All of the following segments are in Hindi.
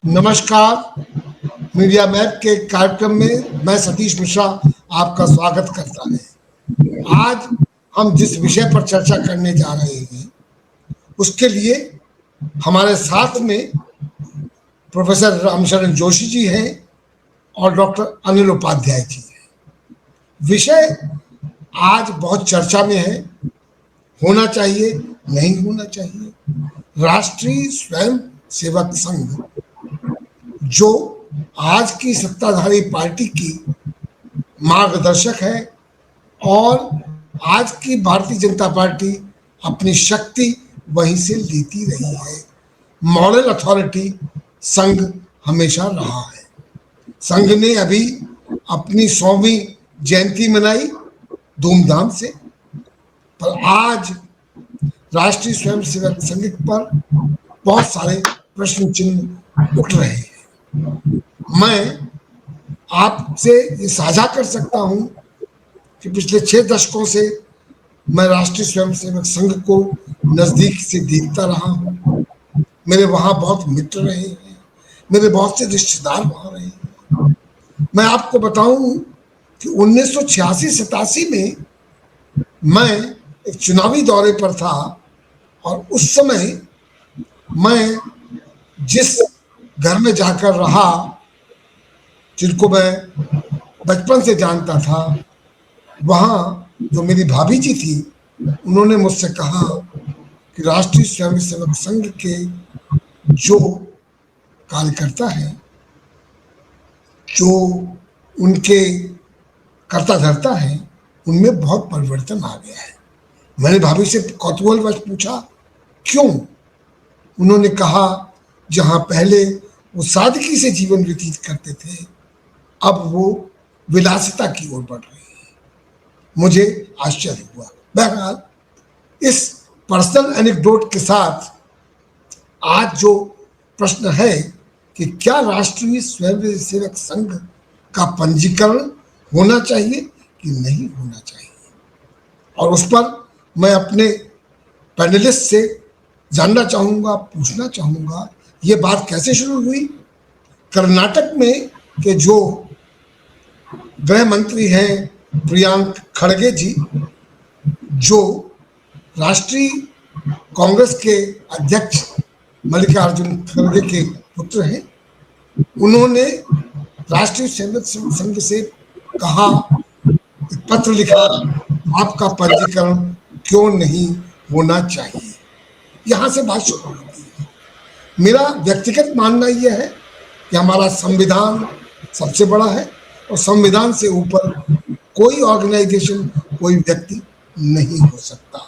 नमस्कार। मीडिया मैप के कार्यक्रम में मैं सतीश मिश्रा आपका स्वागत करता है। आज हम जिस विषय पर चर्चा करने जा रहे हैं उसके लिए हमारे साथ में प्रोफेसर रामशरण जोशी जी हैं और डॉक्टर अनिल उपाध्याय जी हैं। विषय आज बहुत चर्चा में है, होना चाहिए नहीं होना चाहिए। राष्ट्रीय स्वयं सेवक संघ जो आज की सत्ताधारी पार्टी की मार्गदर्शक है और आज की भारतीय जनता पार्टी अपनी शक्ति वहीं से लेती रही है। मॉडल अथॉरिटी संघ हमेशा रहा है। संघ ने अभी अपनी 100वीं जयंती मनाई धूमधाम से, पर आज राष्ट्रीय स्वयंसेवक संघ पर बहुत सारे प्रश्न चिन्ह उठ रहे हैं। मैं आपसे ये साझा कर सकता हूं कि पिछले 6 दशकों से मैं राष्ट्रीय स्वयंसेवक संघ को नजदीक से देखता रहा हूं। मेरे वहां बहुत मित्र रहे हैं, मेरे बहुत से रिश्तेदार वहां रहे हैं। मैं आपको बताऊं कि 1986-87 में मैं एक चुनावी दौरे पर था और उस समय मैं जिस घर में जाकर रहा, जिनको मैं बचपन से जानता था, वहाँ जो मेरी भाभी जी थी उन्होंने मुझसे कहा कि राष्ट्रीय स्वयंसेवक संघ के जो कार्यकर्ता हैं, जो उनके कर्ता धर्ता हैं, उनमें बहुत परिवर्तन आ गया है। मैंने भाभी से कौतूहलवश पूछा क्यों? उन्होंने कहा जहाँ पहले वो सादगी से जीवन व्यतीत करते थे, अब वो विलासिता की ओर बढ़ रहे हैं। मुझे आश्चर्य हुआ। बहरहाल इस पर्सनल एनेक्डोट के साथ आज जो प्रश्न है कि क्या राष्ट्रीय स्वयंसेवक संघ का पंजीकरण होना चाहिए कि नहीं होना चाहिए, और उस पर मैं अपने पैनलिस्ट से जानना चाहूँगा, पूछना चाहूँगा ये बात कैसे शुरू हुई। कर्नाटक में के जो गृह मंत्री हैं प्रियांक खड़गे जी, जो राष्ट्रीय कांग्रेस के अध्यक्ष मल्लिकार्जुन खड़गे के पुत्र हैं, उन्होंने राष्ट्रीय स्वयंसेवक संघ से कहा, पत्र लिखा, आपका पंजीकरण क्यों नहीं होना चाहिए। यहाँ से बात शुरू होती है। मेरा व्यक्तिगत मानना यह है कि हमारा संविधान सबसे बड़ा है और संविधान से ऊपर कोई ऑर्गेनाइजेशन, कोई व्यक्ति नहीं हो सकता।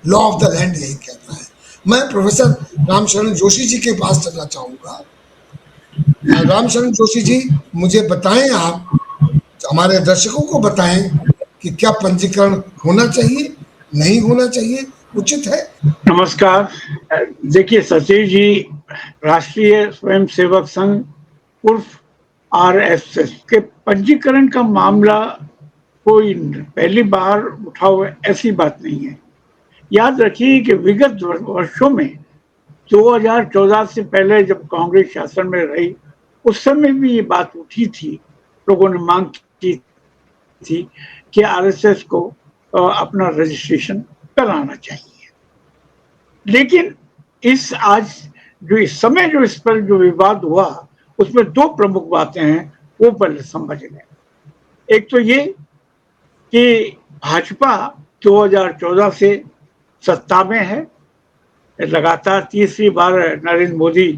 लॉ ऑफ द लैंड यही कहता है। मैं प्रोफेसर रामशरण जोशी जी के पास चलना चाहूँगा। रामशरण जोशी जी, मुझे बताएं, आप हमारे दर्शकों को बताएं कि क्या पंजीकरण होना चाहिए, नहीं होना चाहिए, उचित है? नमस्कार। देखिए सतीश जी, राष्ट्रीय स्वयंसेवक संघ उर्फ RSS के पंजीकरण का मामला कोई पहली बार उठा हुआ ऐसी बात नहीं है। याद रखिए कि विगत वर्षों में 2014 से पहले जब कांग्रेस शासन में रही, उस समय भी ये बात उठी थी। लोगों ने मांग की थी कि RSS को अपना रजिस्ट्रेशन कराना चाहिए। लेकिन आज इस समय जो इस पर जो विवाद हुआ, उसमें 2 प्रमुख बातें हैं, वो पहले समझ लें। एक तो ये कि भाजपा 2014 से सत्ता में है, लगातार तीसरी बार नरेंद्र मोदी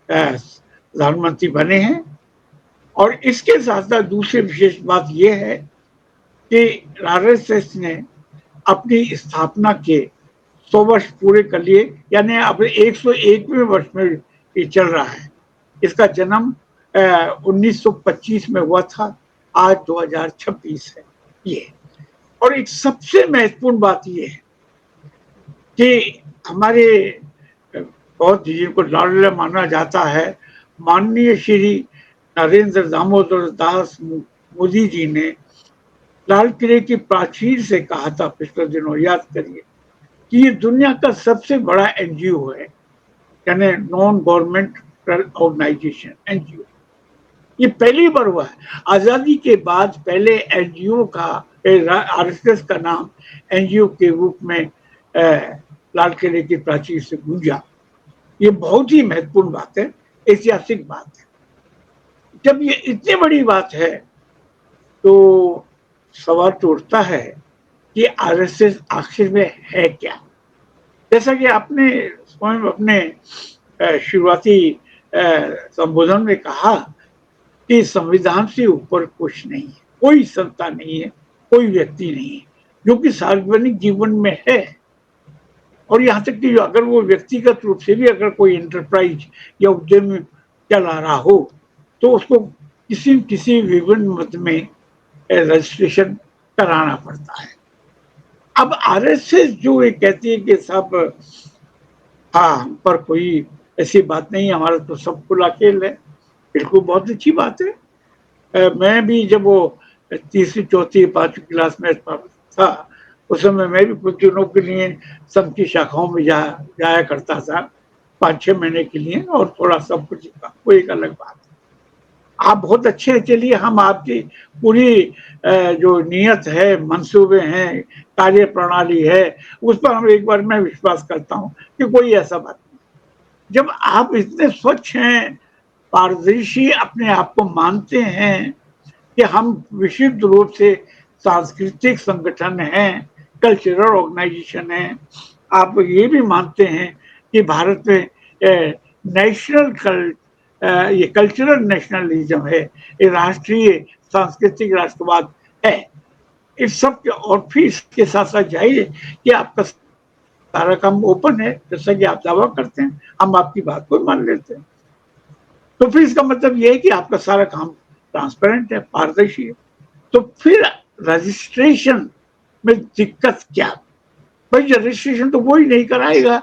प्रधानमंत्री बने हैं, और इसके साथ साथ दूसरी विशेष बात यह है कि RSS ने अपनी स्थापना के 100 वर्ष पूरे कर लिए, यानी अब 101वें वर्ष में ये चल रहा है। इसका जन्म 1925 में हुआ था, आज 2026 है ये। और एक सबसे महत्वपूर्ण बात ये है कि हमारे बहुत जिनको लाडला माना जाता है, माननीय श्री नरेंद्र दामोदर दास मोदी जी ने लाल किले की प्राचीर से कहा था पिछले दिनों, याद करिए, कि ये दुनिया का सबसे बड़ा NGO है, यानी नॉन गवर्नमेंट ऑर्गेनाइजेशन, एनजीओ। ये पहली बार हुआ है आजादी के बाद, पहले एनजीओ का, आरएसएस का नाम एनजीओ के रूप में लाल किले की प्राचीर से गूंजा। ये बहुत ही महत्वपूर्ण बात है, ऐतिहासिक बात है। जब ये इतनी बड़ी बात है तो सवाल तो उठता है कि आरएसएस आखिर में है क्या। जैसा कि आपने स्वयं अपने शुरुआती संबोधन में कहा कि संविधान से ऊपर कुछ नहीं है, कोई संस्था नहीं है, कोई व्यक्ति नहीं है जो कि सार्वजनिक जीवन में है। और यहाँ तक कि अगर वो व्यक्तिगत रूप से भी अगर कोई एंटरप्राइज या उद्यम चला रहा हो तो उसको किसी विभिन्न मत में रजिस्ट्रेशन कराना पड़ता है। अब आरएसएस जो ये कहती है कि सब हाँ हम पर कोई ऐसी बात नहीं, हमारा तो सब खुला खेल है, बिल्कुल बहुत अच्छी बात है। मैं भी जब वो तीसरी चौथी पांचवी क्लास में था उस समय मैं भी कुछ दिनों के लिए संघ की शाखाओं में जाया करता था 5-6 महीने के लिए, और थोड़ा सब कुछ वो एक अलग बात है। आप बहुत अच्छे हैं, चलिए हम आपकी पूरी जो नियत है, मंसूबे हैं, कार्य प्रणाली है, उस पर हम एक बार मैं विश्वास करता हूँ कि कोई ऐसा बात नहीं। जब आप इतने स्वच्छ हैं, पारदर्शी अपने आप को मानते हैं कि हम विशुद्ध रूप से सांस्कृतिक संगठन हैं, कल्चरल ऑर्गेनाइजेशन है, आप ये भी मानते हैं कि भारत में ये कल्चरल नेशनलिज्म है, ये राष्ट्रीय सांस्कृतिक राष्ट्रवाद है, इस सब के, और फिर इसके साथ साथ जाइए कि आपका सारा काम ओपन है, जैसा कि आप दावा करते हैं, हम आपकी बात को मान लेते हैं, तो फिर इसका मतलब ये है कि आपका सारा काम ट्रांसपेरेंट है, पारदर्शी है। तो फिर रजिस्ट्रेशन में दिक्कत क्या? भाई रजिस्ट्रेशन तो वही नहीं कराएगा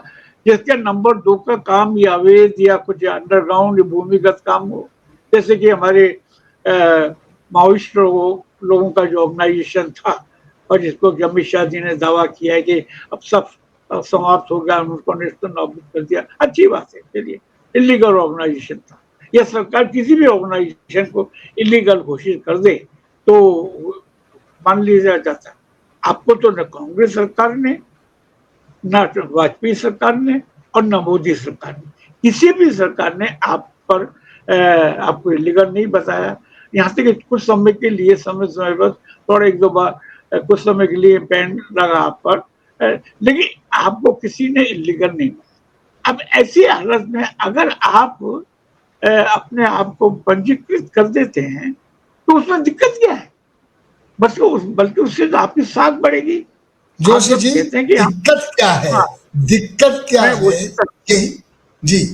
जिसके नंबर 2 का काम या अवैध या कुछ अंडरग्राउंड या भूमिगत काम हो, जैसे कि हमारे माओइस्ट लोगों का जो ऑर्गेनाइजेशन था और जिसको अमित शाह जी ने दावा किया है कि अब सब समाप्त हो गया, उनको नेस्तनाबूद नाबूद कर दिया, अच्छी बात है, चलिए इलीगल ऑर्गेनाइजेशन था। या सरकार किसी भी ऑर्गेनाइजेशन को इलीगल घोषित कर दे तो मान लिया जाता है। आपको तो न कांग्रेस सरकार ने, न वाजपेयी सरकार ने और न मोदी सरकार ने, किसी भी सरकार ने आप पर आपको इलीगल नहीं बताया। यहाँ तक कि कुछ समय के लिए समय बस थोड़ा एक दो बार कुछ समय के लिए बैन लगा आप पर, लेकिन आपको किसी ने इलीगल नहीं बताया। अब ऐसी हालत में अगर आप अपने आप को पंजीकृत कर देते हैं तो उसमें दिक्कत क्या है? बल्कि उससे तो आपकी साख बढ़ेगी। जोशी जी, कहते हैं कि दिक्कत क्या है? हाँ, दिक्कत क्या है? जी,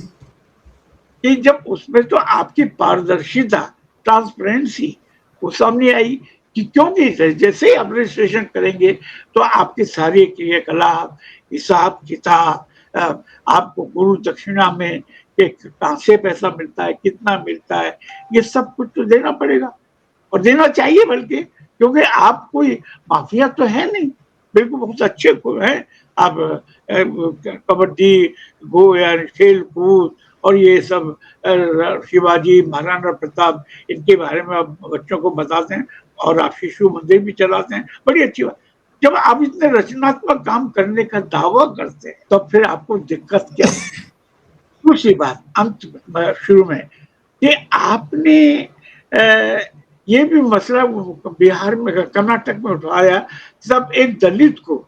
कि जब उसमें तो आपकी पारदर्शिता, ट्रांसपेरेंसी वो सामने आई कि क्योंकि जैसे ही आप रजिस्ट्रेशन करेंगे तो आपके सारे क्रियाकलाप, हिसाब किताब, आपको गुरु दक्षिणा में कहाँ से पैसा मिलता है, कितना मिलता है, ये सब कुछ तो देना पड़ेगा और देना चाहिए, बल्कि क्योंकि आप कोई माफिया तो है नहीं, बिल्कुल बहुत अच्छे हैं आप। कबड्डी, गो या खेल कूद और ये सब शिवाजी, महाराणा प्रताप, इनके बारे में आप बच्चों को बताते हैं और आप शिशु मंदिर भी चलाते हैं, बड़ी अच्छी बात। जब आप इतने रचनात्मक काम करने का दावा करते हैं तो फिर आपको दिक्कत क्या है? दूसरी बात अंत शुरू में कि आपने ये भी मसला बिहार में, कर्नाटक में उठाया, सब एक दलित को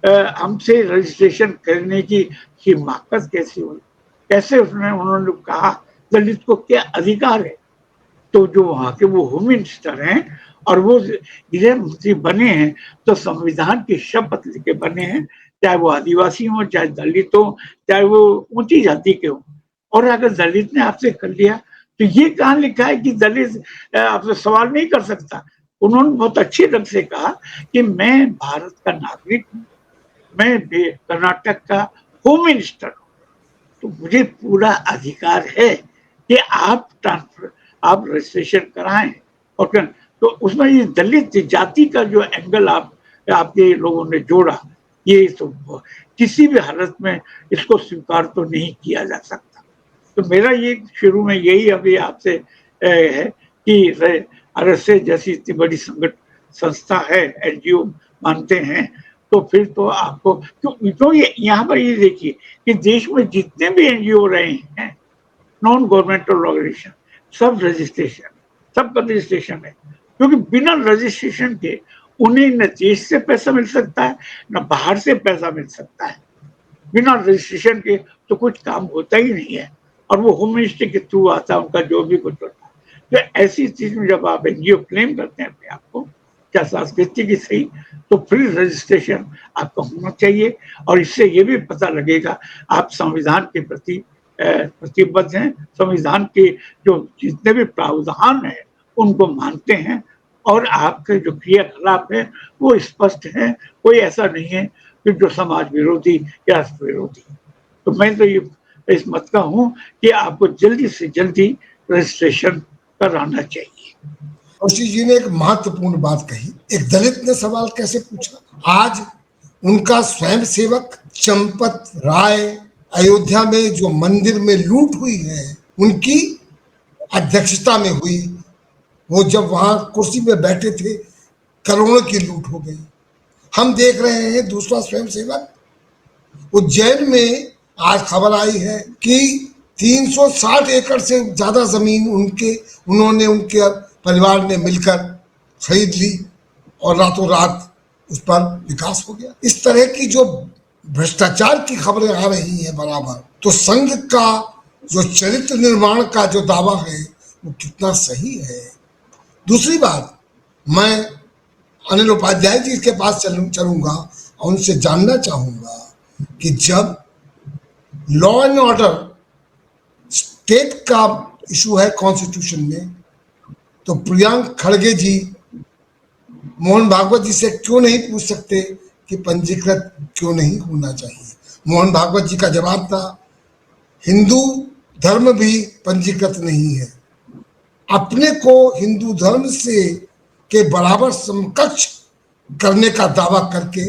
हमसे रजिस्ट्रेशन करने की हिमाकत कैसे हुई? कैसे उन्होंने कहा दलित को क्या अधिकार है? तो जो वहां के वो होम मिनिस्टर हैं और वो गृह मंत्री बने हैं तो संविधान की शपथ लेके बने हैं, चाहे वो आदिवासी हो, चाहे दलित हो, चाहे वो ऊंची जाति के हो। और अगर दलित ने आपसे कर लिया तो ये कहाँ लिखा है कि दलित आपसे सवाल नहीं कर सकता? उन्होंने बहुत अच्छे ढंग से कहा कि मैं भारत का नागरिक हूँ, मैं कर्नाटक का होम मिनिस्टर हूँ, तो मुझे पूरा अधिकार है कि आप रजिस्ट्रेशन कराएं। और तो उसमें ये दलित जाति का जो एंगल आपके लोगों ने जोड़ा, ये तो किसी भी हालत में इसको स्वीकार तो नहीं किया जा सकता। तो मेरा ये शुरू में यही अभी आपसे है कि आरएसएस जैसी इतनी बड़ी संस्था है, एनजीओ मानते हैं, तो फिर तो आपको क्यों ये यहाँ पर ये देखिए कि देश में जितने भी एनजीओ रहे हैं, नॉन गवर्नमेंटल ऑर्गेनाइजेशन, सबका रजिस्ट्रेशन है, क्योंकि बिना रजिस्ट्रेशन के उन्हें न देश से पैसा मिल सकता है न बाहर से पैसा मिल सकता है। बिना रजिस्ट्रेशन के तो कुछ काम होता ही नहीं है, और वो होम मिनिस्ट्री के थ्रू आता है उनका जो भी कुछ होता है। तो ऐसी चीज में जब आप एनजीओ क्लेम करते हैं अपने आप को, क्या संस्कृति की सही, तो फ्री रजिस्ट्रेशन आपका होना चाहिए, और इससे ये भी पता लगेगा आप संविधान के प्रति प्रतिबद्ध हैं, संविधान के जो जितने भी प्रावधान हैं उनको मानते हैं, और आपके जो क्रियाकलाप है वो स्पष्ट है, कोई ऐसा नहीं है कि जो समाज विरोधी या राष्ट्र विरोधी। तो मैं तो ये इस मत का हूँ कि आपको जल्दी से जल्दी रजिस्ट्रेशन कराना चाहिए। कौशिक जी ने एक महत्वपूर्ण बात कही। एक दलित ने सवाल कैसे पूछा, आज उनका स्वयं सेवक चंपत राय अयोध्या में जो मंदिर में लूट हुई है उनकी अध्यक्षता में हुई, वो जब वहां कुर्सी पे बैठे थे करोड़ों की लूट हो गई। हम देख रहे हैं दूसरा स्वयंसेवक उज्जैन में आज खबर आई है कि 360 एकड़ से ज्यादा जमीन उन्होंने उनके परिवार ने मिलकर खरीद ली और रातों रात उस पर विकास हो गया। इस तरह की जो भ्रष्टाचार की खबरें आ रही हैं बराबर, तो संघ का जो चरित्र निर्माण का जो दावा है वो कितना सही है। दूसरी बात, मैं अनिल उपाध्याय जी के पास चलूंगा और उनसे जानना चाहूंगा कि जब लॉ एंड ऑर्डर स्टेट का इशू है कॉन्स्टिट्यूशन में, तो प्रियंक खड़गे जी मोहन भागवत जी से क्यों नहीं पूछ सकते कि पंजीकृत क्यों नहीं होना चाहिए। मोहन भागवत जी का जवाब था हिंदू धर्म भी पंजीकृत नहीं है। अपने को हिंदू धर्म से के बराबर समकक्ष करने का दावा करके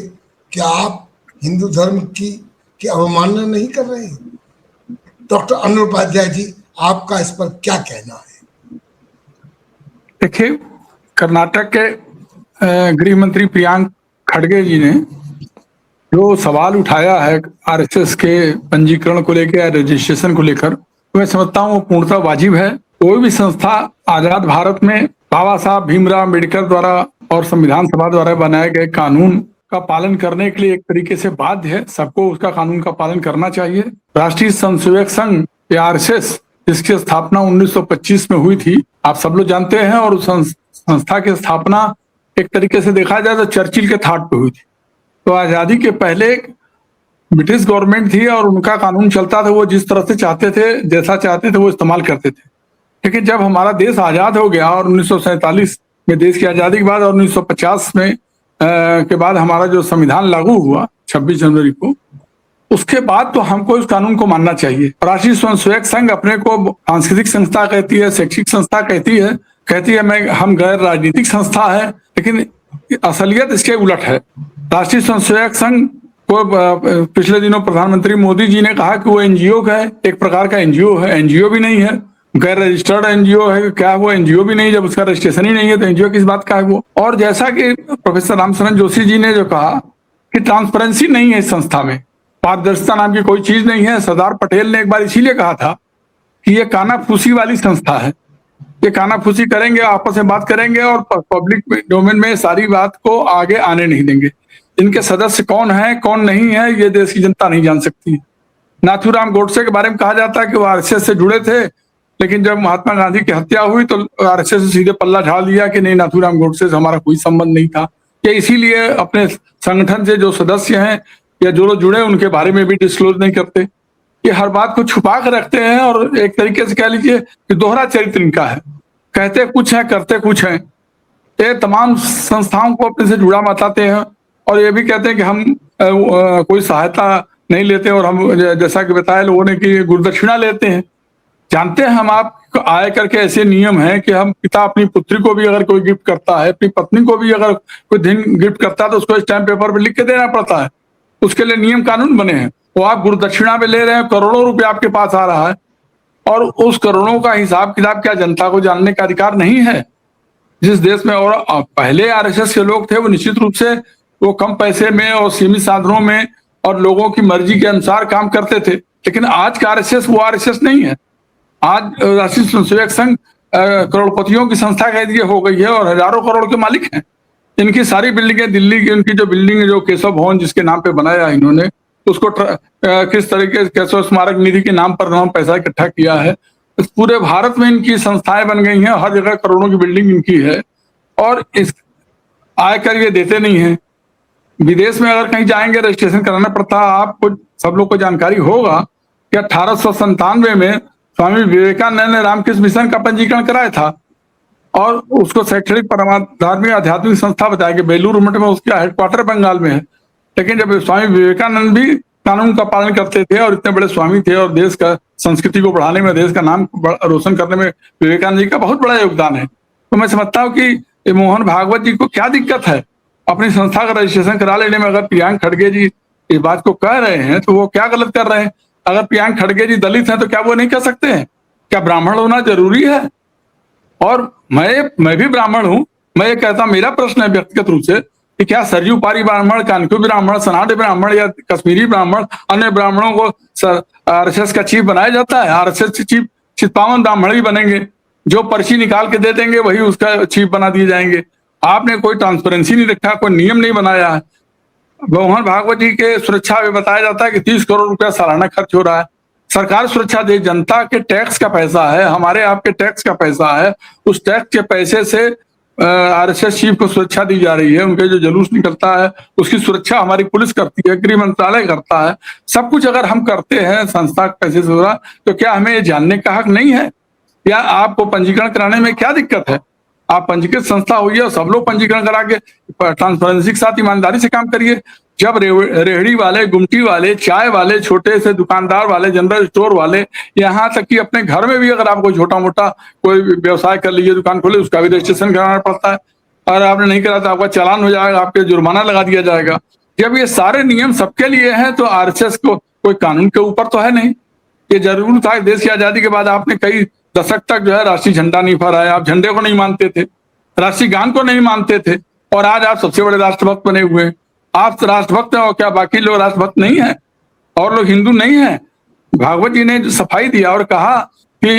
क्या आप हिंदू धर्म की अवमानना नहीं कर रहे हैं? डॉक्टर अनिल उपाध्याय जी, आपका इस पर क्या कहना है? देखिए, कर्नाटक के गृह मंत्री प्रियंक खड़गे जी ने जो सवाल उठाया है आरएसएस के पंजीकरण को लेकर या रजिस्ट्रेशन को लेकर, मैं समझता हूँ वो पूर्णतः वाजिब है। कोई भी संस्था आजाद भारत में बाबा साहब भीमराव अम्बेडकर द्वारा और संविधान सभा द्वारा बनाए गए कानून का पालन करने के लिए एक तरीके से बाध्य है। सबको उसका कानून का पालन करना चाहिए। राष्ट्रीय स्वयंसेवक संघ या आरएसएस, जिसकी स्थापना 1925 में हुई थी, आप सब लोग जानते हैं, और उस संस्था की स्थापना एक तरीके से देखा जाए तो चर्चिल के थाट पे हुई थी। तो आजादी के पहले ब्रिटिश गवर्नमेंट थी और उनका कानून चलता था, वो जिस तरह से चाहते थे, जैसा चाहते थे वो इस्तेमाल करते थे। लेकिन जब हमारा देश आजाद हो गया और 1947 में देश की आजादी के बाद और 1950 में के बाद हमारा जो संविधान लागू हुआ 26 जनवरी को, उसके बाद तो हमको इस कानून को मानना चाहिए। राष्ट्रीय स्वयंसेवक संघ अपने को सांस्कृतिक संस्था कहती है, शैक्षिक संस्था कहती है हम गैर राजनीतिक संस्था है, लेकिन असलियत इसके उलट है। राष्ट्रीय स्वयंसेवक संघ को पिछले दिनों प्रधानमंत्री मोदी जी ने कहा कि वो एनजीओ का है, एक प्रकार का एनजीओ है। एनजीओ भी नहीं है, गैर रजिस्टर्ड एनजीओ है। क्या वो एनजीओ भी नहीं? जब उसका रजिस्ट्रेशन ही नहीं है तो एनजीओ किस बात का है वो? और जैसा कि प्रोफेसर रामशरण जोशी जी ने जो कहा कि ट्रांसपेरेंसी नहीं है इस संस्था में, पारदर्शिता नाम की कोई चीज नहीं है। सरदार पटेल ने एक बार इसीलिए कहा था कि ये कानाफूसी वाली संस्था है, ये कानाफूसी करेंगे, आपस में बात करेंगे और पब्लिक डोमेन में सारी बात को आगे आने नहीं देंगे। इनके सदस्य कौन है कौन नहीं है ये देश की जनता नहीं जान सकती। नाथूराम गोडसे के बारे में कहा जाता है कि वो आरएसएस से जुड़े थे, लेकिन जब महात्मा गांधी की हत्या हुई तो आरएसएस से सीधे पल्ला झाड़ दिया कि नहीं, नाथूराम गोडसे से हमारा कोई संबंध नहीं था। ये इसीलिए अपने संगठन से जो सदस्य हैं या जो लोग जुड़े उनके बारे में भी डिस्क्लोज नहीं करते। ये हर बात को छुपा कर रखते हैं और एक तरीके से कह लीजिए कि दोहरा चरित्र इनका है, कहते कुछ है करते कुछ है। ये तमाम संस्थाओं को अपने से जुड़ा बताते हैं और ये भी कहते हैं कि हम कोई सहायता नहीं लेते और हम जैसा कि बताया लोगों ने कि गुरुदक्षिणा लेते हैं। जानते हैं हम आप आय करके ऐसे नियम हैं कि हम पिता अपनी पुत्री को भी अगर कोई गिफ्ट करता है, अपनी पत्नी को भी अगर कोई दिन गिफ्ट करता है तो उसको स्टैम्प पेपर पर लिख के देना पड़ता है। उसके लिए नियम कानून बने हैं। वो आप गुरुदक्षिणा में ले रहे हैं, करोड़ों रुपए आपके पास आ रहा है, और उस करोड़ों का हिसाब किताब क्या जनता को जानने का अधिकार नहीं है? जिस देश में और पहले आरएसएस के लोग थे वो निश्चित रूप से वो कम पैसे में और सीमित साधनों में और लोगों की मर्जी के अनुसार काम करते थे, लेकिन आज का आरएसएस वो आरएसएस नहीं है। आज राष्ट्रीय स्वयंसेवक संघ करोड़पतियों की संस्था कह दिए हो गई है और हजारों करोड़ के मालिक हैं। इनकी सारी बिल्डिंगें, दिल्ली की उनकी जो बिल्डिंग है, जो केशव भवन जिसके नाम पे बनाया इन्होंने, उसको किस तरीके से केशव स्मारक निधि के नाम पर उन्होंने पैसा इकट्ठा किया है। इस पूरे भारत में इनकी संस्थाएं बन गई हैं, हर जगह करोड़ों की बिल्डिंग इनकी है और इस आयकर ये देते नहीं है। विदेश में अगर कहीं जाएंगे रजिस्ट्रेशन कराना पड़ता है। आपको सब लोग को जानकारी होगा कि 1897 में स्वामी विवेकानंद ने रामकृष्ण मिशन का पंजीकरण कराया था और उसको शैक्षणिक धार्मिक आध्यात्मिक संस्था बताया कि बेलूर मठ में उसका हेडक्वार्टर बंगाल में है। लेकिन जब स्वामी विवेकानंद भी कानून का पालन करते थे और इतने बड़े स्वामी थे और देश का संस्कृति को बढ़ाने में, देश का नाम रोशन करने में विवेकानंद जी का बहुत बड़ा योगदान है। तो मैं समझता हूँ कि मोहन भागवत जी को क्या दिक्कत है अपनी संस्था का रजिस्ट्रेशन करा लेने में? अगर प्रियंक खड़गे जी इस बात को कह रहे हैं तो वो क्या गलत कर रहे हैं? अगर प्रियंक खड़गे जी दलित हैं तो क्या वो नहीं कर सकते हैं? क्या ब्राह्मण होना जरूरी है? और मैं भी ब्राह्मण हूं। मैं ये कहता, मेरा प्रश्न है व्यक्तिगत रूप से कि क्या सरयू पारी ब्राह्मण, कानकू ब्राह्मण, सनाडे ब्राह्मण या कश्मीरी ब्राह्मण, अन्य ब्राह्मणों को आरएसएस का चीफ बनाया जाता है? आरएसएस चीफ चित्पावन ब्राह्मण ही बनेंगे, जो पर्ची निकाल के दे देंगे वही उसका चीफ बना दिए जाएंगे। आपने कोई ट्रांसपेरेंसी नहीं रखा, कोई नियम नहीं बनाया है। मोहन भागवत जी के सुरक्षा में बताया जाता है कि 30 करोड़ रुपया सालाना खर्च हो रहा है। सरकार सुरक्षा दे, जनता के टैक्स का पैसा है, हमारे आपके टैक्स का पैसा है। उस टैक्स के पैसे से आरएसएस चीफ को सुरक्षा दी जा रही है। उनके जो जुलूस निकलता है उसकी सुरक्षा हमारी पुलिस करती है, गृह मंत्रालय करता है। सब कुछ अगर हम करते हैं संस्था के पैसे से हो रहा, तो क्या हमें ये जानने का हक नहीं है? या आपको पंजीकरण कराने में क्या दिक्कत है? आप पंजीकृत संस्था हुई है, सब लोग पंजीकरण करा के ट्रांसपेरेंसी के साथ ईमानदारी से काम करिए। जब रेहड़ी वाले, गुमटी वाले, चाय वाले, छोटे से दुकानदार वाले, जनरल स्टोर वाले, यहाँ तक कि अपने घर में भी अगर आप कोई छोटा मोटा कोई व्यवसाय कर लीजिए, दुकान खोले, उसका भी रजिस्ट्रेशन कराना पड़ता है। और आपने नहीं करा तो आपका चालान हो जाएगा, आपके जुर्माना लगा दिया जाएगा। जब ये सारे नियम सबके लिए हैं तो आरएसएस को कोई कानून के ऊपर तो है नहीं। ये जरूर था, देश की आजादी के बाद आपने कई दशक तक जो है राष्ट्रीय झंडा नहीं फहराया, आप झंडे को नहीं मानते थे, राष्ट्रीय गान को नहीं मानते थे, और आज आप सबसे बड़े राष्ट्रभक्त बने हुए हैं। आप राष्ट्रभक्त हैं और क्या बाकी लोग राष्ट्रभक्त नहीं है और लोग हिंदू नहीं है? भागवत जी ने सफाई दिया और कहा कि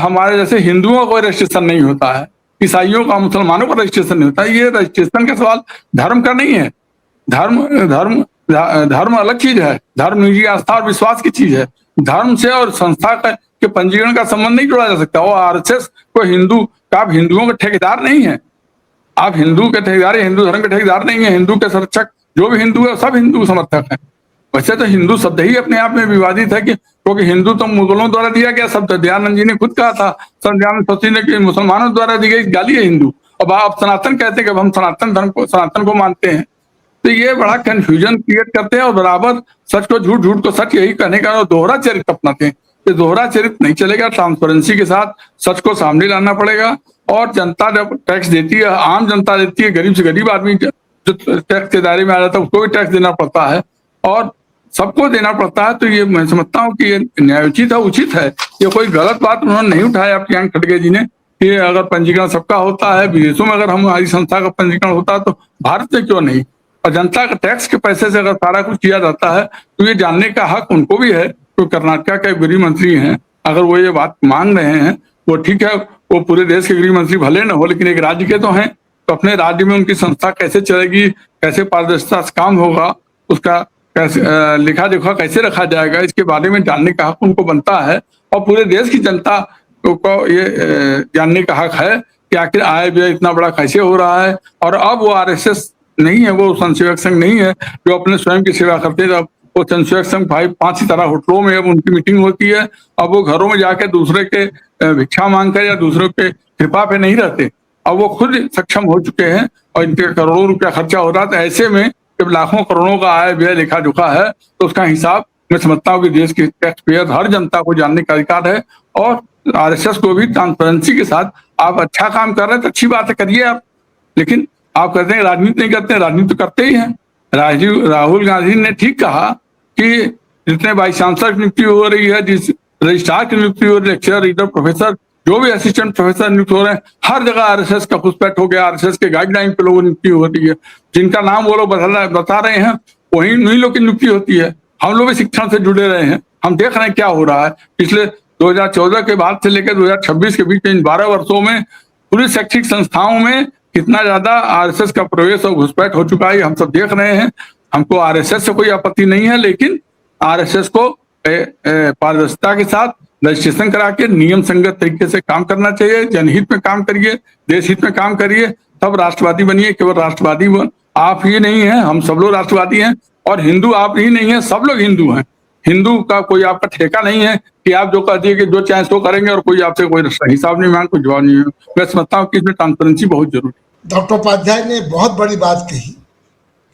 हमारे जैसे हिंदुओं को रजिस्ट्रेशन नहीं होता है, ईसाइयों का, मुसलमानों का रजिस्ट्रेशन नहीं होता है। ये रजिस्ट्रेशन का सवाल धर्म का नहीं है। धर्म अलग चीज है। धर्म निजी आस्था और विश्वास की चीज है। धर्म से और संस्था के पंजीकरण का संबंध नहीं जोड़ा जा सकता। वो आरएसएस को हिंदू का, आप हिंदुओं के ठेकेदार नहीं है। आप हिंदू के ठेकेदार, हिंदू धर्म के ठेकेदार नहीं है। हिंदू के संरक्षक जो भी हिंदू है सब हिंदू समर्थक है। वैसे तो हिंदू शब्द ही अपने आप में विवादित है, कि क्योंकि हिंदू तो मुगलों द्वारा दिया गया शब्द। दयानंद जी ने खुद कहा था, दयानंद सरस्वती ने, कि मुसलमानों द्वारा दी गई गाली है हिंदू। अब आप सनातन कहते हैं कि हम सनातन धर्म को, सनातन को मानते हैं। तो ये बड़ा कंफ्यूजन क्रिएट करते हैं और बराबर सच को झूठ, झूठ को सच, यही कहने का दोहरा चरित्र अपनाते हैं। ये दोहरा चरित्र नहीं चलेगा। ट्रांसपेरेंसी के साथ सच को सामने लाना पड़ेगा। और जनता जब टैक्स देती है, आम जनता देती है, गरीब से गरीब आदमी जो टैक्स के दायरे में आ जाता है उसको भी टैक्स देना पड़ता है और सबको देना पड़ता है। तो ये मैं समझता हूँ कि ये न्यायोचित है, उचित है। ये कोई गलत बात उन्होंने नहीं उठाया प्रियंक खड़गे जी ने, कि अगर पंजीकरण सबका होता है, विदेशों में अगर हमारी संस्था का पंजीकरण होता है तो भारत में क्यों नहीं? और जनता का टैक्स के पैसे से अगर सारा कुछ किया जाता है तो ये जानने का हक उनको भी है। तो कर्नाटक के गृह मंत्री हैं, अगर वो ये बात मांग रहे हैं, वो ठीक है, वो पूरे देश के गृह मंत्री भले न हो, लेकिन एक राज्य के तो हैं। तो अपने राज्य में उनकी संस्था कैसे चलेगी, कैसे पारदर्शिता से काम होगा, उसका कैसे लिखा जोखा कैसे रखा जाएगा, इसके बारे में जानने का हक उनको बनता है। और पूरे देश की जनता को ये जानने का हक है कि आखिर आय व्यय इतना बड़ा कैसे हो रहा है। और अब वो आरएसएस नहीं है, वो स्वयंसेवक संघ नहीं है जो अपने स्वयं की सेवा करते थे। अब वो स्वयंसेवक संघ 5 सितारा होटलों में अब उनकी मीटिंग होती है। अब वो घरों में जाके दूसरे के भिक्षा मांगकर या दूसरों के कृपा पे नहीं रहते। अब वो खुद सक्षम हो चुके हैं और इनके करोड़ों रुपया खर्चा हो रहा था। ऐसे में जब लाखों करोड़ों का आय व्यय लेखा जोखा है तो उसका हिसाब मैं समझता हूँ कि देश के टैक्स पेयर, हर जनता को जानने का अधिकार है। और आरएसएस को भी ट्रांसपेरेंसी के साथ, आप अच्छा काम कर रहे हैं तो अच्छी बात है, करिए आप। लेकिन आप कहते हैं राजनीति नहीं करते, राजनीति तो करते ही हैं। राहुल गांधी ने ठीक कहा कि जितने वाइस चांसलर की नियुक्ति हो रही है, जिस रजिस्ट्रार की नियुक्ति हो रही है, लेक्चरर, रीडर, प्रोफेसर, जो भी असिस्टेंट प्रोफेसर नियुक्त हो रहे हैं, हर जगह आरएसएस का घुसपैठ हो गया, आरएसएस के गाइडलाइन पे लोगों की नियुक्ति होती है। जिनका नाम वो लोग बता रहे हैं वही उन्हीं लोग की नियुक्ति होती है। हम लोग भी शिक्षण से जुड़े रहे हैं, हम देख रहे हैं क्या हो रहा है। पिछले 2014 के बाद से लेकर 2026 के बीच में इन 12 वर्षों में पूरी शैक्षिक संस्थाओं में कितना ज्यादा आरएसएस का प्रवेश और घुसपैठ हो चुका है, हम सब देख रहे हैं। हमको आरएसएस से कोई आपत्ति नहीं है, लेकिन आरएसएस को पारदर्शिता के साथ रजिस्ट्रेशन करा के नियम संगत तरीके से काम करना चाहिए। जनहित में काम करिए, देश हित में काम करिए, तब राष्ट्रवादी बनिए। केवल राष्ट्रवादी आप ही नहीं है, हम सब लोग राष्ट्रवादी हैं, और हिंदू आप ही नहीं है, सब लोग हिंदू हैं। हिंदू का कोई आपका ठेका नहीं है कि आप जो कह दिए कि जो चाहे सो करेंगे और कोई आपसे कोई हिसाब नहीं मांग, कोई जवाब नहीं है। मैं समझता हूँ कि इसमें ट्रांसपेरेंसी बहुत जरूरी है। डॉक्टर उपाध्याय ने बहुत बड़ी बात कही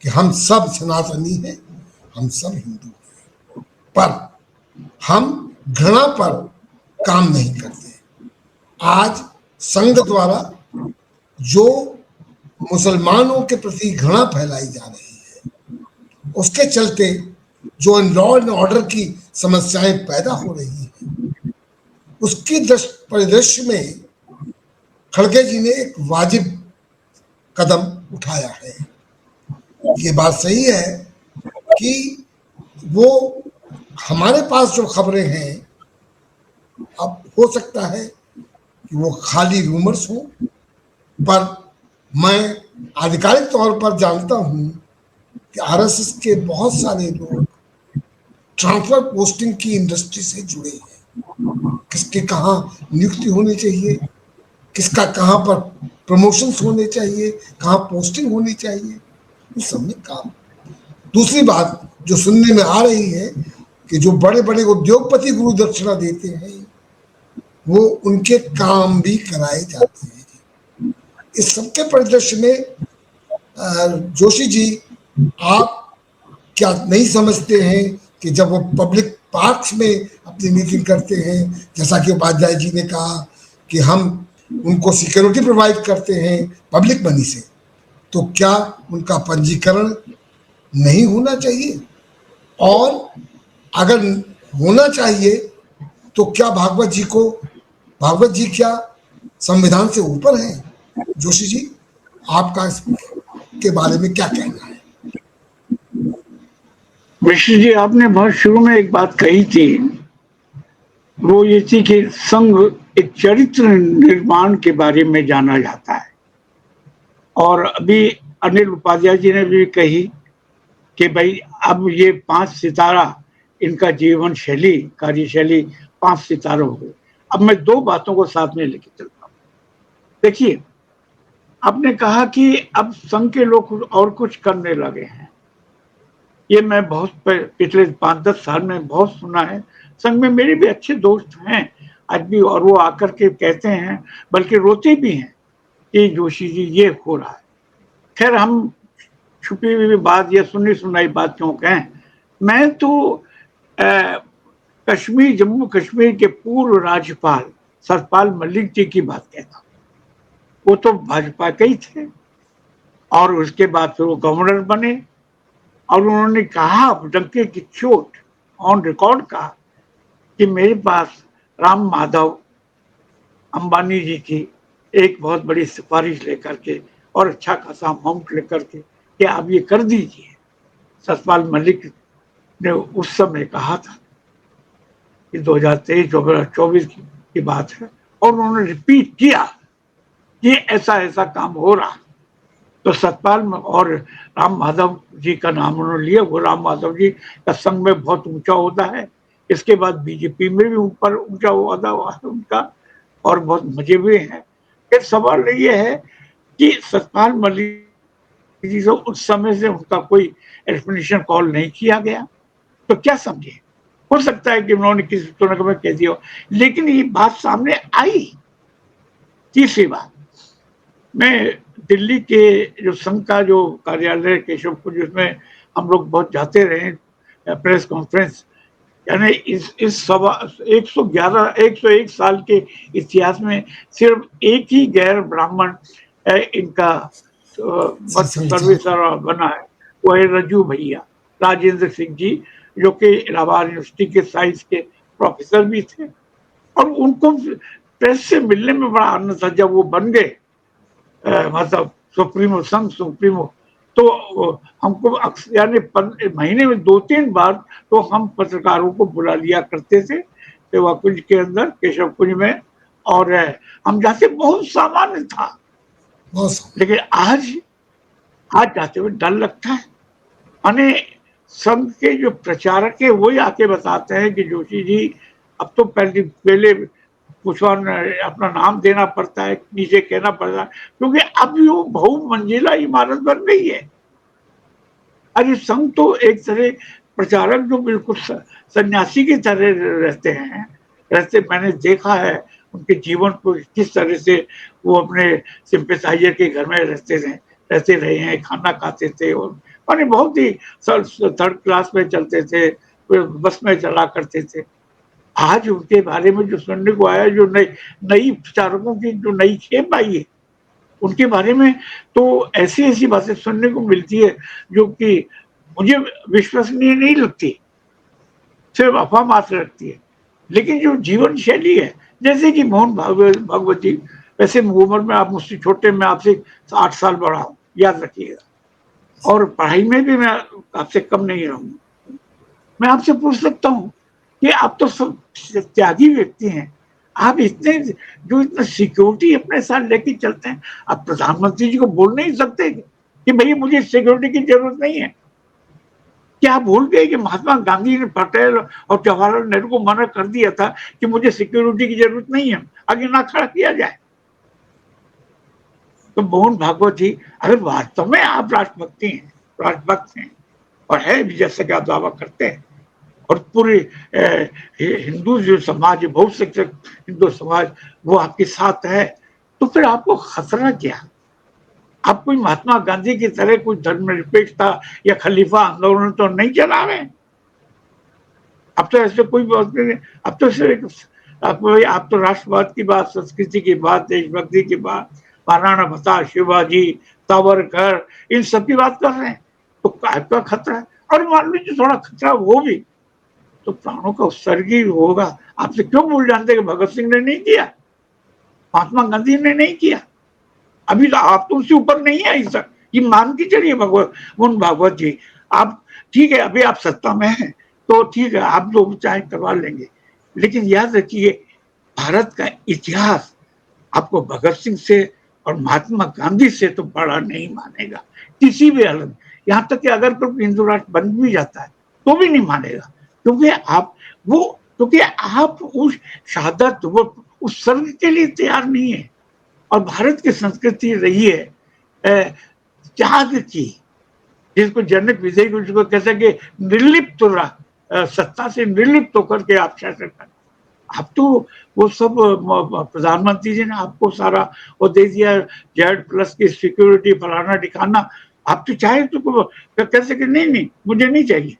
कि हम सब सनातनी हैं, हम सब हिंदू हैं, पर हम घृणा पर काम नहीं करते। आज संघ द्वारा जो मुसलमानों के प्रति घृणा फैलाई जा रही है, उसके चलते जो लॉ एंड ऑर्डर की समस्याएं पैदा हो रही हैं, उसकी परिदृश्य में खड़गे जी ने एक वाजिब कदम उठाया है। ये बात सही है कि वो हमारे पास जो खबरें हैं, अब हो सकता है कि वो खाली रूमर्स हो, पर मैं आधिकारिक तौर पर जानता हूं कि आरएसएस के बहुत सारे लोग ट्रांसफर पोस्टिंग की इंडस्ट्री से जुड़े हैं। किसके कहाँ नियुक्ति होनी चाहिए, किसका कहाँ पर प्रमोशंस होने चाहिए, कहाँ पोस्टिंग होनी चाहिए, उस सब में काम। दूसरी बात जो सुनने में आ रही है कि जो बड़े बड़े उद्योगपति गुरु दक्षिणा देते हैं, वो उनके काम भी कराए जाते हैं। इस सबके परिदृश्य में जोशी जी, आप क्या नहीं समझते हैं कि जब वो पब्लिक पार्क्स में अपनी मीटिंग करते हैं, जैसा कि उपाध्याय जी ने कहा कि हम उनको सिक्योरिटी प्रोवाइड करते हैं पब्लिक मनी से, तो क्या उनका पंजीकरण नहीं होना चाहिए? और अगर होना चाहिए तो क्या भागवत जी क्या संविधान से ऊपर हैं? जोशी जी, आपका इसके बारे में क्या कहना है? मिश्र जी, आपने बहुत शुरू में एक बात कही थी, वो ये थी कि संघ एक चरित्र निर्माण के बारे में जाना जाता है। और अभी अनिल उपाध्याय जी ने भी कही कि भाई अब ये 5 सितारा इनका जीवन शैली, कार्यशैली 5 सितारा हो गए। अब मैं 2 बातों को साथ में लेके चलता हूँ। देखिए, आपने कहा कि अब संघ के लोग और कुछ करने लगे हैं। ये मैं बहुत पिछले 5-10 साल में बहुत सुना है। संघ में मेरे भी अच्छे दोस्त हैं आज भी, और वो आकर के कहते हैं, बल्कि रोते भी हैं कि जोशी जी ये हो रहा है। खैर, हम छुपी हुई बात या सुनी सुनाई बात क्यों कहें। मैं तो जम्मू कश्मीर के पूर्व राज्यपाल सतपाल मलिक जी की बात कहता हूँ। वो तो भाजपा के ही थे, और उसके बाद फिर वो गवर्नर बने, और उन्होंने कहा, डंके की चोट ऑन रिकॉर्ड कहा कि मेरे पास राम माधव अंबानी जी की एक बहुत बड़ी सिफारिश लेकर के और अच्छा खासा अमाउंट लेकर के कि आप ये कर दीजिए। सतपाल मलिक ने उस समय कहा था कि 2023-2024 की बात है, और उन्होंने रिपीट किया कि ऐसा काम हो रहा। तो सतपाल और राम माधव जी का नाम उन्होंने लिया। वो राम माधव जी का संघ में बहुत ऊंचा होता है। इसके बाद बीजेपी में भी ऊपर ऊंचा होता है उनका, और बहुत मजे हुए हैं। फिर सवाल ये है कि सतपाल मलिक जी से उस समय से उनका कोई एक्सप्लेनेशन कॉल नहीं किया गया, तो क्या समझे? हो सकता है कि उन्होंने किसी तरह में कह दिया, लेकिन ये बात सामने आई। तीसरी बात, मैं दिल्ली के जो संघ का जो कार्यालय केशवपुर, जिसमें हम लोग बहुत जाते रहे प्रेस कॉन्फ्रेंस, यानी इस 101 साल के इतिहास में सिर्फ एक ही गैर ब्राह्मण इनका सर्विसर बना है, वो है रजू भैया, राजेंद्र सिंह जी, जो कि इलाहाबाद यूनिवर्सिटी के साइंस के प्रोफेसर भी थे और उनको प्रेस से मिलने में बड़ा आनंद था जब वो बन गए मतलब सुप्रीमो, संघ सुप्रीमो। तो हमको यानी महीने में 2-3 बार तो हम पत्रकारों को बुला लिया करते थे सेवा कुंज के अंदर, केशव कुंज में, और हम जाते बहुत सामान्य था। लेकिन आज जाते हुए डर लगता है। माने संघ के जो प्रचारक है वही आके बताते हैं कि जोशी जी अब तो पहले कुछ अपना नाम देना पड़ता है, नीचे कहना पड़ता है, क्योंकि अब वो बहुमंजिला इमारत बन गई है। अरे संघ तो एक तरह प्रचारक जो बिल्कुल सन्यासी की तरह रहते मैंने देखा है उनके जीवन को किस तरह से वो अपने सिंपैथाइजर के घर में रहते रहे हैं, खाना खाते थे और माने बहुत ही थर्ड क्लास में चलते थे, बस में चला करते थे। आज उनके बारे में जो सुनने को आया, जो नई प्रचारकों की जो नई खेप आई है उनके बारे में, तो ऐसी बातें सुनने को मिलती है जो कि मुझे विश्वसनीय नहीं लगती, सिर्फ अफवाह मात्र लगती है। लेकिन जो जीवन शैली है, जैसे कि मोहन भागवत जी, वैसे उम्र में आप मुझसे छोटे, मैं आपसे 8 साल बड़ा हूँ, याद रखिएगा, और पढ़ाई में भी मैं आपसे कम नहीं रहूंगा। मैं आपसे पूछ सकता हूँ कि आप तो सब त्यागी व्यक्ति हैं, आप इतना सिक्योरिटी अपने साथ लेके चलते हैं, आप प्रधानमंत्री जी को बोल नहीं सकते कि भैया मुझे सिक्योरिटी की जरूरत नहीं है? क्या आप भूल गए कि महात्मा गांधी ने पटेल और जवाहरलाल नेहरू को मना कर दिया था कि मुझे सिक्योरिटी की जरूरत नहीं है, आगे ना खड़ा किया जाए? तो मोहन भागवत जी अगर वास्तव में आप राष्ट्रभक्त हैं और है भी जैसे कि आप दावा करते हैं, और पूरे हिंदू जो समाज, बहुसंख्यक हिंदू समाज वो आपके साथ है, तो फिर आपको खतरा क्या? आप कोई महात्मा गांधी की तरह कोई धर्मनिरपेक्षता या खलीफा आंदोलन तो नहीं चला रहे। अब तो ऐसे कोई बात नहीं। अब तो सिर्फ आप तो राष्ट्रवाद की बात, संस्कृति की बात, देशभक्ति की बात, महाराणा प्रताप, शिवाजी, सावरकर, इन सब की बात कर रहे हैं। तो आपका खतरा है, और मान लीजिए थोड़ा खतरा वो भी तो प्राणों का उत्सर्ग ही होगा। आपसे क्यों भूल जानते कि भगत सिंह ने नहीं किया, महात्मा गांधी ने नहीं किया? अभी तो आप तो उससे ऊपर नहीं है सर, ये मान के चलिए मोहन भागवत जी। आप ठीक है, अभी आप सत्ता में हैं तो ठीक है, आप जो चाहे करवा लेंगे, लेकिन याद रखिए भारत का इतिहास आपको भगत सिंह से और महात्मा गांधी से तो बड़ा नहीं मानेगा किसी भी हालत। यहाँ तक कि अगर कोई हिंदू राष्ट्र बन भी जाता है तो भी नहीं मानेगा, क्योंकि आप उस शहादत, वो उस सर्ग के लिए तैयार नहीं है। और भारत की संस्कृति रही है त्याग की, जिसको जनक विजय को कहते हैं कि निर्लिप्त सत्ता से निर्लिप्त होकर के आप शासन कर। अब तो वो सब प्रधानमंत्री जी ने आपको सारा वो दे दिया, Z+ की सिक्योरिटी, फलाना ठिकाना। आप तो चाहे तो कह सके नहीं मुझे नहीं चाहिए,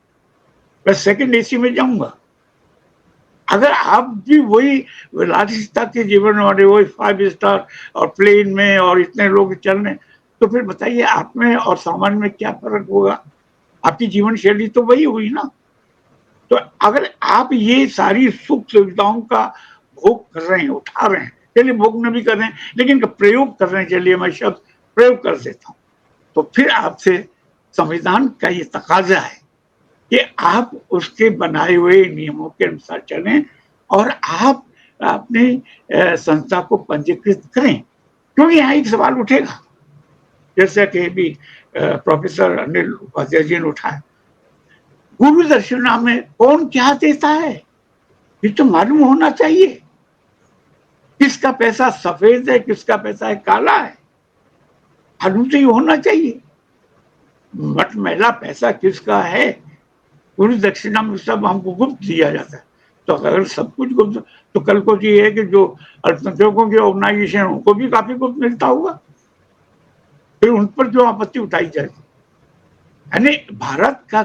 मैं सेकंड AC में जाऊंगा। अगर आप भी वही लालचता के जीवन वाले वही 5 स्टार और प्लेन में और इतने लोग चल रहे, तो फिर बताइए आप में और सामान्य में क्या फर्क होगा? आपकी जीवन शैली तो वही हुई ना। तो अगर आप ये सारी सुख सुविधाओं का भोग कर रहे हैं, उठा रहे हैं, चलिए भोग न भी कर रहे हैं, लेकिन प्रयोग कर रहे हैं, चलिए मैं शब्द प्रयोग कर देता हूँ, तो फिर आपसे संविधान का ये तकाजा है कि आप उसके बनाए हुए नियमों के अनुसार चलें और आप अपनी संस्था को पंजीकृत करें। क्योंकि यहाँ एक सवाल उठेगा, जैसे कि भी प्रोफेसर अनिल उपाध्याय जी ने उठाया, गुरु दक्षिणा में कौन क्या देता है ये तो मालूम होना चाहिए। किसका पैसा सफेद है, किसका पैसा है काला है, मालूम तो ये होना चाहिए। मटमैला पैसा किसका है, गुरु दक्षिणा में सब हमको गुप्त दिया जाता है। तो अगर सब कुछ गुप्त, तो कल को ये है कि जो अल्पसंख्यकों की ऑर्गेनाइजेशन उनको भी काफी गुप्त मिलता होगा, फिर उन पर क्यों आपत्ति उठाई जाएगी? यानी भारत का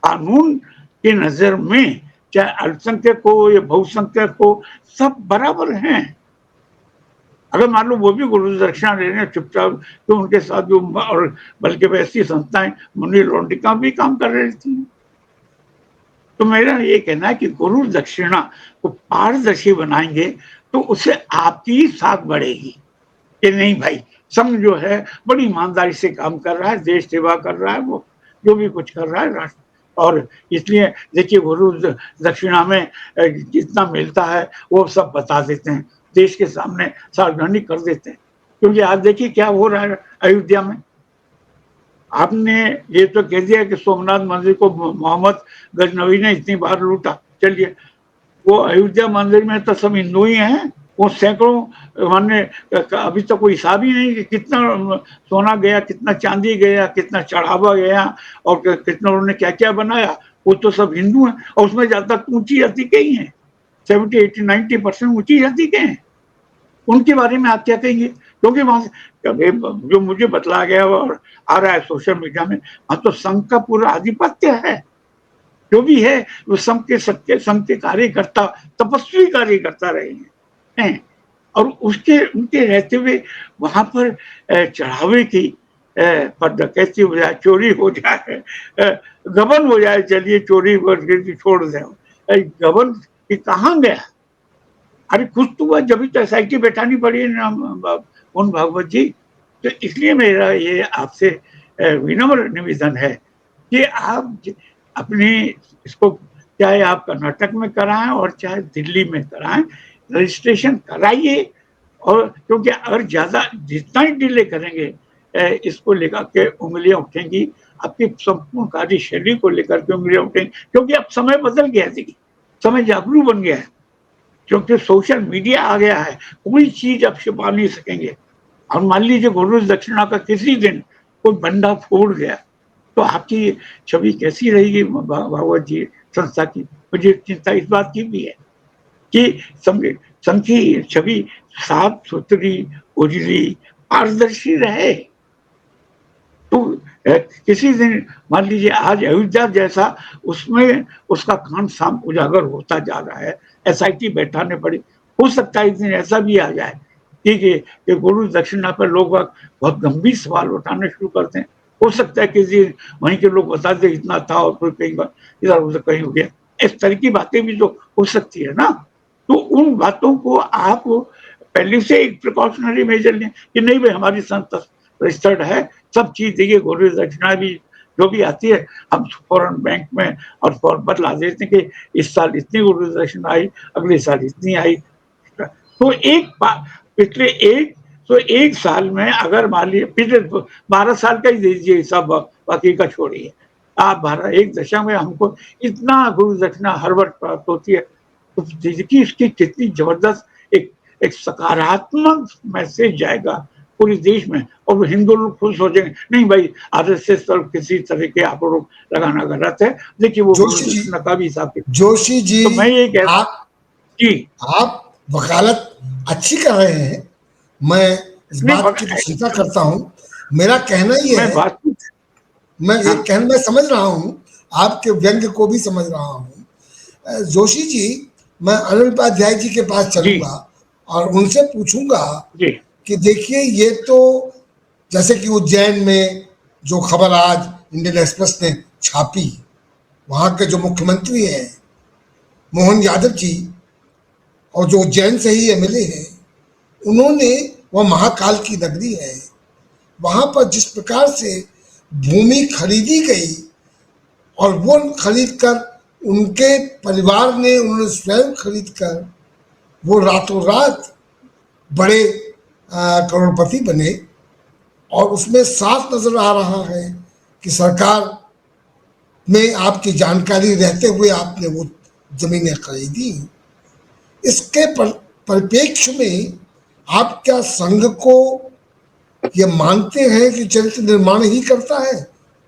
कानून की नजर में चाहे अल्पसंख्यक हो या बहुसंख्यक हो, सब बराबर हैं। अगर मान लो वो भी गुरु दक्षिणा ले रहे हैं चुपचाप, तो उनके साथ जो, और बल्कि वैसी संस्थाएं मुनि लौंडिका भी काम कर रही थी। तो मेरा ये कहना है कि गुरु दक्षिणा को पारदर्शी बनाएंगे तो उससे आपकी साख बढ़ेगी कि नहीं भाई, संघ जो है बड़ी ईमानदारी से काम कर रहा है, देश सेवा कर रहा है, वो जो भी कुछ कर रहा है राष्ट्र, और इसलिए देखिए गुरु दक्षिणा में जितना मिलता है वो सब बता देते हैं, देश के सामने सार्वजनिक कर देते हैं। क्योंकि आज देखिए क्या हो रहा है अयोध्या में। आपने ये तो कह दिया कि सोमनाथ मंदिर को मोहम्मद गजनवी ने इतनी बार लूटा, चलिए वो अयोध्या मंदिर में तो सब हिंदू ही हैं, वो सैकड़ों माने अभी तक कोई हिसाब ही नहीं कि कितना सोना गया, कितना चांदी गया, कितना चढ़ावा गया और कितना उन्होंने क्या क्या बनाया, वो तो सब हिंदू हैं। और उसमें ज्यादा ऊंची जाति के ही हैं, 70, 80, 90% ऊंची जाति के हैं। उनके बारे में आप क्या कहेंगे? क्योंकि वहां जो मुझे बतलाया गया और आ रहा है सोशल मीडिया में, वहां तो संघ का पूरा आधिपत्य है, जो भी है वो संघ के कार्यकर्ता तपस्वी कार्यकर्ता रहे हैं और उनके रहते हुए वहां पर चढ़ावे की पर डकैती हो जाए, चोरी हो जाए, गबन हो जाए, चलिए चोरी छोड़ दें, गबन की कहाँ गया? अरे कुछ तो हुआ, जब तो SIT बैठानी पड़ी उन भागवत जी। तो इसलिए मेरा ये आपसे विनम्र निवेदन है कि आप अपने इसको चाहे आप कर्नाटक में कराएं और चाहे दिल्ली में कराएं, रजिस्ट्रेशन कराइए। और क्योंकि अगर ज्यादा जितना ही डिले करेंगे इसको लेकर के उंगलियां उठेंगी, आपकी संपूर्ण कार्यशैली को लेकर के उंगलियां उठेंगी। क्योंकि अब समय बदल गया है, देखिए समय जागरूक बन गया है, क्योंकि सोशल मीडिया आ गया है, कोई चीज आप छिपा नहीं सकेंगे। और मान लीजिए गुरु दक्षिणा का किसी दिन कोई बंदा फोड़ गया तो आपकी छवि कैसी रहेगी भागवत जी संस्था की? मुझे चिंता इस बात की भी है कि संघ की छवि साफ सुथरी, उजली, पारदर्शी रहे। तो किसी दिन मान लीजिए आज अयोध्या जैसा उसमें उसका कान साम उजागर होता जा रहा है, SIT बैठाने पड़ी, हो सकता है एक दिन ऐसा भी आ जाए कि गुरु दक्षिणा पर लोग बहुत गंभीर सवाल उठाने शुरू करते हैं। हो सकता है कि वहीं के लोग बता दे इतना था और फिर कई बार इधर उधर कहीं हो गया, इस तरह की बातें भी तो हो सकती है ना। तो उन बातों को आप पहले से एक प्रिकॉशनरी मेजर लें कि नहीं भाई हमारी संस्था रजिस्टर्ड है, सब चीज देखिए गुरु दक्षिणा भी जो भी आती है हम फौरन बैंक में और फौरन बतला देते हैं कि इस साल इतनी गुरु दक्षिणा आई, अगले साल इतनी आई। तो पिछले एक साल में अगर मान लीजिए पिछले 12 साल का ही दे दीजिए सब, बाकी का छोड़िए आप 1 दशक में हमको इतना गुरु दक्षिणा हर वर्ष प्राप्त होती है। तो देखिए इसकी कितनी जबरदस्त एक सकारात्मक मैसेज जाएगा पूरे देश में और हिंदू लोग खुश हो जाएंगे। नहीं भाई RSS और किसी तरह के आरोप लगाना गलत है। देखिए वो का भी हिसाब। जोशी जी, तो मैं ये कहता आप वकालत अच्छी कर रहे हैं, मैं इस बात की प्रशंसा करता हूं। मेरा कहना ये है, मैं समझ रहा हूं, आपके व्यंग्य को भी समझ रहा हूं। जोशी जी, मैं अनिल उपाध्याय जी के पास चलूंगा और उनसे पूछूंगा कि देखिए ये तो जैसे कि उज्जैन में जो खबर आज इंडियन एक्सप्रेस ने छापी, वहां के जो मुख्यमंत्री हैं मोहन यादव जी और जो उज्जैन से ही MLA हैं, उन्होंने, वह महाकाल की नगरी है, वहां पर जिस प्रकार से भूमि खरीदी गई और वो खरीद कर उनके परिवार ने, उन्होंने स्वयं खरीद कर वो रातों रात बड़े करोड़पति बने। और उसमें साफ नजर आ रहा है कि सरकार में आपकी जानकारी रहते हुए आपने वो जमीनें खरीदी। इसके परिप्रेक्ष्य में आप क्या संघ को ये मानते हैं कि चरित्र निर्माण ही करता है,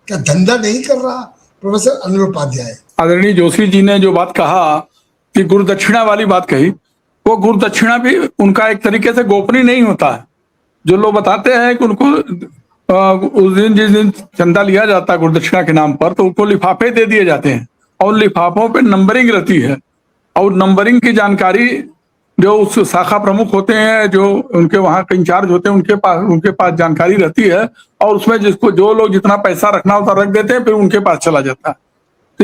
क्या धंधा नहीं कर रहा? प्रोफेसर अनिल उपाध्याय। आदरणीय जोशी जी ने जो बात कहा कि गुरु दक्षिणा वाली बात कही, वो गुरु दक्षिणा भी उनका एक तरीके से गोपनीय नहीं होता है। जो लोग बताते हैं कि उनको उस दिन जिस दिन चंदा लिया जाता है गुरु दक्षिणा के नाम पर, तो उनको लिफाफे दे दिए जाते हैं और लिफाफों पे नंबरिंग रहती है और नंबरिंग की जानकारी जो उस शाखा प्रमुख होते हैं, जो उनके वहां के इंचार्ज होते हैं, उनके पास जानकारी रहती है और उसमें जिसको जो लोग जितना पैसा रखना होता रख देते हैं, फिर उनके पास चला जाता है।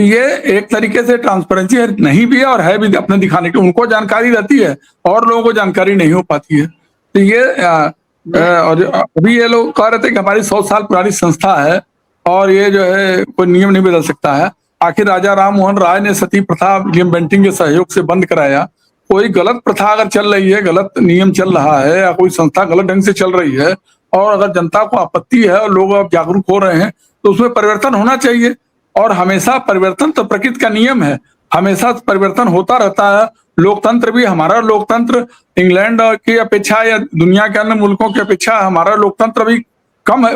तो ये एक तरीके से ट्रांसपेरेंसी नहीं भी है और है भी अपने दिखाने की, उनको जानकारी रहती है और लोगों को जानकारी नहीं हो पाती है। तो ये और अभी ये लोग कह रहे थे कि हमारी 100 साल पुरानी संस्था है और ये जो है कोई नियम नहीं बदल सकता है। आखिर राजा राम मोहन राय ने सती प्रथा विलियम बेंटिंक के सहयोग से बंद कराया। कोई गलत प्रथा अगर चल रही है, गलत नियम चल रहा है या कोई संस्था गलत ढंग से चल रही है और अगर जनता को आपत्ति है और लोग अब जागरूक हो रहे हैं तो उसमें परिवर्तन होना चाहिए। और हमेशा परिवर्तन तो प्रकृति का नियम है, हमेशा परिवर्तन होता रहता है। लोकतंत्र भी, हमारा लोकतंत्र इंग्लैंड की अपेक्षा या दुनिया के अन्य मुल्कों की अपेक्षा हमारा लोकतंत्र भी कम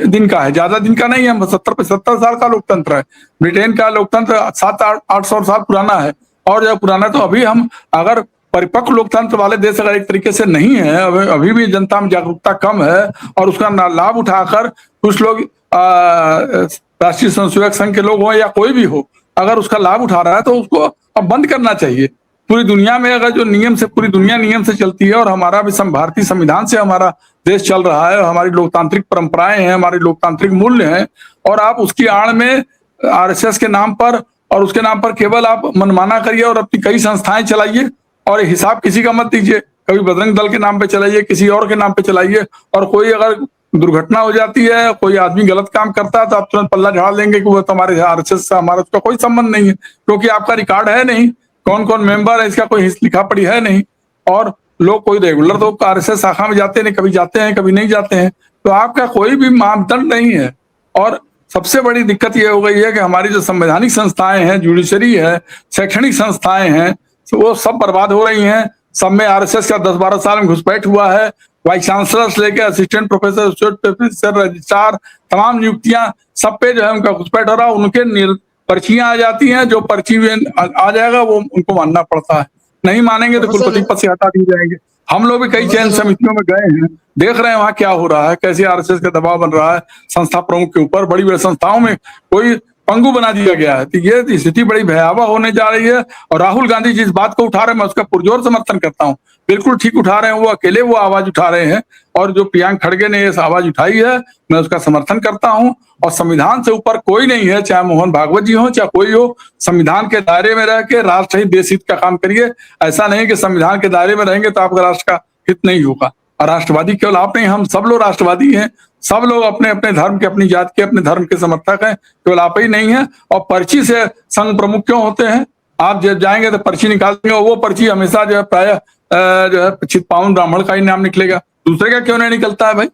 दिन का है, ज्यादा दिन का नहीं है। 70-75 साल का लोकतंत्र है। ब्रिटेन का लोकतंत्र 700-800 साल पुराना है और जब पुराना, तो अभी हम अगर परिपक्व लोकतंत्र वाले देश अगर एक तरीके से नहीं है, अभी भी जनता में जागरूकता कम है और उसका लाभ उठाकर कुछ लोग राष्ट्रीय स्वयंसेवक संघ के लोग हो या कोई भी हो, अगर उसका लाभ उठा रहा है तो उसको अब बंद करना चाहिए। पूरी दुनिया में अगर जो नियम से, पूरी दुनिया नियम से चलती है और हमारा भी भारतीय संविधान से हमारा देश चल रहा है, हमारी लोकतांत्रिक परंपराएं हैं, हमारे लोकतांत्रिक मूल्य हैं, और आप उसकी आड़ में आरएसएस के नाम पर और उसके नाम पर केवल आप मनमाना करिए और अपनी कई संस्थाएं चलाइए और हिसाब किसी का मत दीजिए। कभी बजरंग दल के नाम पे चलाइए, किसी और के नाम पे चलाइए, और कोई अगर दुर्घटना हो जाती है, कोई आदमी गलत काम करता है तो आप तुरंत पल्ला झाड़ लेंगे कि वो तुम्हारे आरएसएस से हमारा उसका कोई संबंध नहीं है, क्योंकि आपका रिकॉर्ड है नहीं, कौन कौन मेंबर है इसका कोई लिखा पढ़ी है नहीं। और लोग कोई रेगुलर तो आरएसएस शाखा में जाते नहीं, कभी जाते हैं कभी नहीं जाते हैं, तो आपका कोई भी मापदंड नहीं है। और सबसे बड़ी दिक्कत ये हो गई है कि हमारी जो संवैधानिक संस्थाएं हैं, जुडिशरी है, शैक्षणिक संस्थाएं हैं, तो वो सब बर्बाद हो रही हैं। सब में आरएसएस का 10-12 साल में घुसपैठ हुआ है। वाइस चांसलर से लेकर असिस्टेंट प्रोफेसर, रजिस्ट्रार, तमाम नियुक्तियां सब पे जो है उनका घुसपैठ हो रहा है। उनके पर्चियां आ जाती हैं, जो पर्ची आ जाएगा वो उनको मानना पड़ता है, नहीं मानेंगे तो कुलपति पद से हटा दिए जाएंगे। हम लोग भी कई चयन समितियों में गए हैं, देख रहे हैं वहां क्या हो रहा है, कैसे आरएसएस का दबाव बन रहा है संस्था प्रमुख के ऊपर। बड़ी बड़ी संस्थाओं में कोई पंगु बना दिया गया है। तो ये स्थिति बड़ी भयावह होने जा रही है। और राहुल गांधी जिस बात को उठा रहे हैं मैं उसका पुरजोर समर्थन करता हूँ, बिल्कुल ठीक उठा रहे हैं। वो अकेले वो आवाज उठा रहे हैं, और जो प्रियांक खड़गे ने ये आवाज उठाई है मैं उसका समर्थन करता हूँ। और संविधान से ऊपर कोई नहीं है, चाहे मोहन भागवत जी हो चाहे कोई हो। संविधान के दायरे में रह के राष्ट्र हित देश हित का काम करिए। ऐसा नहीं कि संविधान के दायरे में रहेंगे तो आपका राष्ट्र का हित नहीं होगा। और राष्ट्रवादी केवल आप नहीं, हम सब लोग राष्ट्रवादी हैं। सब लोग अपने अपने धर्म के, अपनी जात के, अपने धर्म के समर्थक हैं, केवल आप ही नहीं है। और पर्ची से संघ प्रमुख क्यों होते हैं? आप जब जाएंगे तो पर्ची निकालेंगे, वो पर्ची हमेशा जो है प्राय जो है चितपावन ब्राह्मण का ही नाम निकलेगा, दूसरे का क्यों नहीं निकलता है भाई?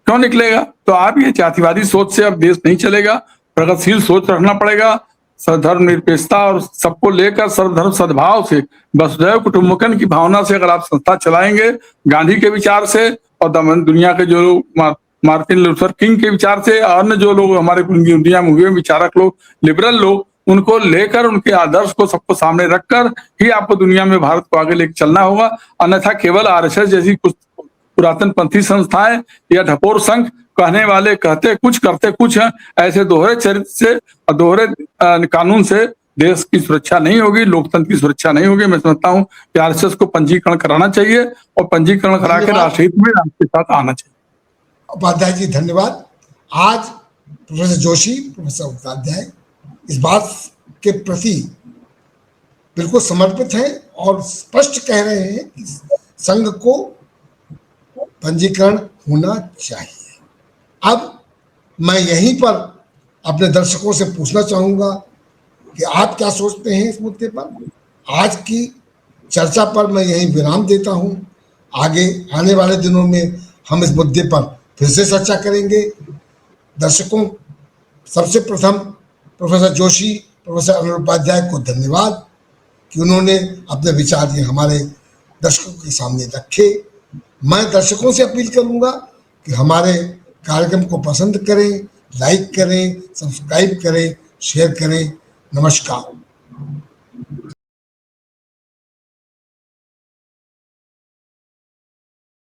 क्यों निकलेगा? तो आप ये जातिवादी सोच से अब देश नहीं चलेगा। प्रगतिशील सोच रखना पड़ेगा, धर्म निरपेक्षता और सबको लेकर सर्वधर्म सद्भाव से, वसुधैव कुटुंबकम की भावना से अगर आप संस्था चलाएंगे, गांधी के विचार से और दुनिया के जो लोग मार्टिन लूथर किंग के विचार से, अन्य जो लोग हमारे दुनिया में हुए विचारक लोग, लिबरल लोग, उनको लेकर, उनके आदर्श को सबको सामने रखकर ही आपको दुनिया में भारत को आगे लेकर चलना होगा। अन्यथा केवल आरएसएस जैसी कुछ पुरातन पंथी संस्थाएं या ढपोर संघ कहने वाले कहते कुछ करते कुछ हैं, ऐसे दोहरे चरित्र से और दोहरे कानून से देश की सुरक्षा नहीं होगी, लोकतंत्र की सुरक्षा नहीं होगी। मैं समझता हूँ कि आरएसएस को पंजीकरण कराना चाहिए और पंजीकरण करा के राष्ट्रहित में आपके साथ आना चाहिए। उपाध्याय जी धन्यवाद। आज प्रोफेसर जोशी, प्रोफेसर उपाध्याय इस बात के प्रति बिल्कुल समर्पित हैं और स्पष्ट कह रहे हैं कि संघ को पंजीकरण होना चाहिए। अब मैं यहीं पर अपने दर्शकों से पूछना चाहूंगा कि आप क्या सोचते हैं इस मुद्दे पर। आज की चर्चा पर मैं यहीं विराम देता हूं। आगे आने वाले दिनों में हम इस मुद्दे पर फिर से चर्चा करेंगे। दर्शकों, सबसे प्रथम प्रोफेसर जोशी, प्रोफेसर अनिल उपाध्याय को धन्यवाद कि उन्होंने अपने विचार ये हमारे दर्शकों के सामने रखे। मैं दर्शकों से अपील करूंगा कि हमारे कार्यक्रम को पसंद करें, लाइक करें, सब्सक्राइब करें, शेयर करें। नमस्कार।